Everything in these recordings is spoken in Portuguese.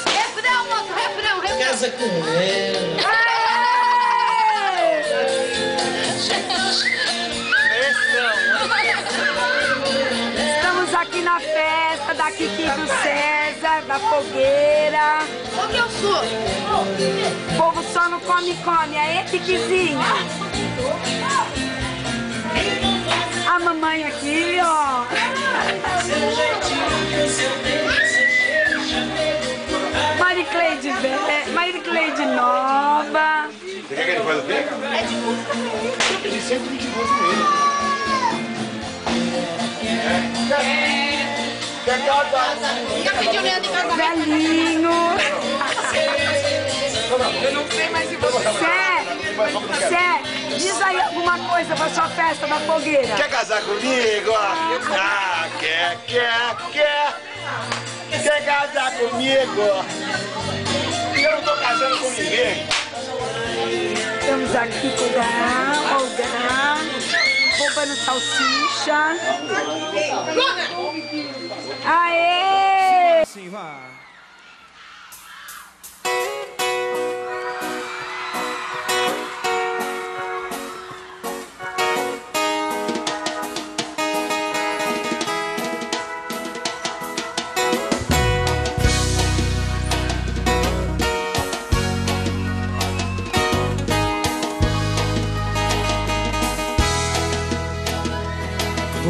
Refrão, moço, refrão. Casa com ela. Estamos aqui na festa da Kiki do César, da fogueira. Onde eu sou? O povo só não come, aí, Kikizinha. A mamãe aqui, ó. Maricleide nova. Você quer que ele faça o quê? É de música mesmo. Ele sempre de música mesmo. Quer casar? Já pediu Leandro em casamento? Velhinho. Eu não sei mais se você... Sé, diz aí alguma coisa pra sua festa da fogueira. Quer casar comigo? Ah, quer. Quer casar comigo? Eu não tô casando com ninguém. Estamos aqui com o Gá, roubando salsicha. Aê! Sim, vai.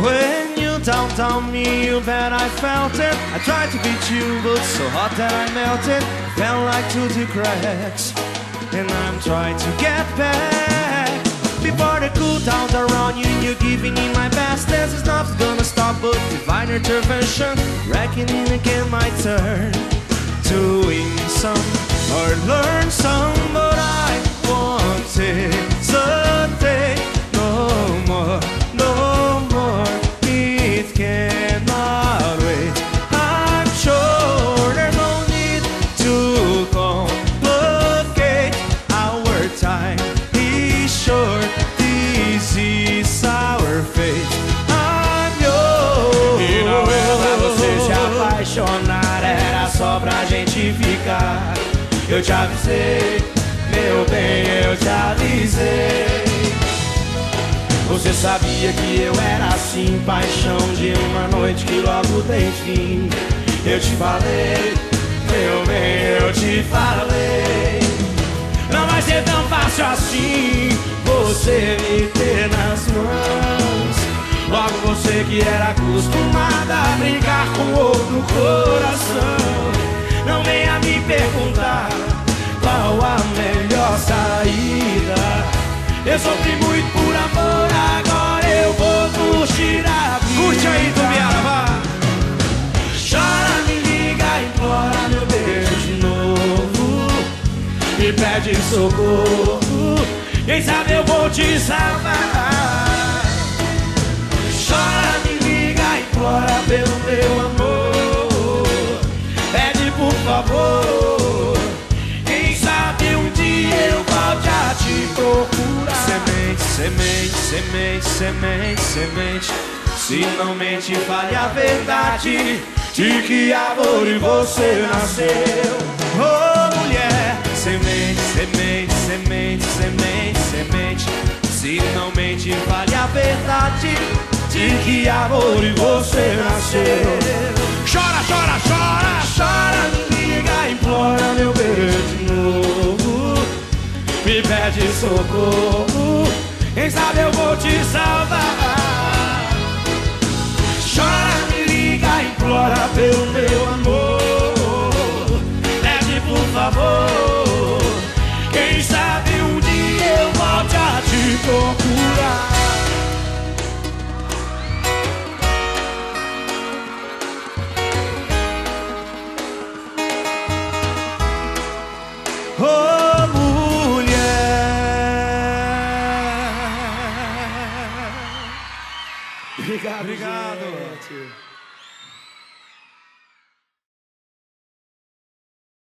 When you tell me you bet I felt it. I tried to beat you, but so hot that I melted. Fell like to the cracks, and I'm trying to get back. Before the cool downs around you, you're giving me my best. This is not gonna stop, but divine intervention. Reckoning again my turn to win some or learn some, but I wanted something no more. It cannot wait. I'm sure there's no need to complicate. Our time is short. This is our fate. I'm yours. E não era você se apaixonar, era só pra gente ficar. Eu te avisei, meu bem, eu te avisei. Você sabia que eu era assim, paixão de uma noite que logo tem fim. Eu te falei, meu bem, eu te falei. Não vai ser tão fácil assim, você me ter nas mãos. Logo você que era acostumada a brincar com outro coração. Não venha me perguntar qual a melhor saída. Eu sofri muito por amor, agora eu vou curtir a vida. Curte aí, Tubiara, vá. Chora, me liga, implora meu beijo de novo. Me pede socorro, quem sabe eu vou te salvar. Chora, me liga, implora pelo meu amor. Pede por favor, quem sabe um dia eu volte a te procurar. Semente, semente, semente, semente. Se não mente, fale a verdade. De que árvore você nasceu? Oh, mulher. Semente, semente, semente, semente, semente. Se não mente, fale a verdade. De que árvore você nasceu? Chora, chora, chora, chora, me liga, implora meu beijo de novo. Me pede socorro, quem sabe eu vou te salvar. Chora, me liga, implora pelo meu amor. Pede por favor, quem sabe um dia eu volte a te procurar. Oh, mulher. Obrigado.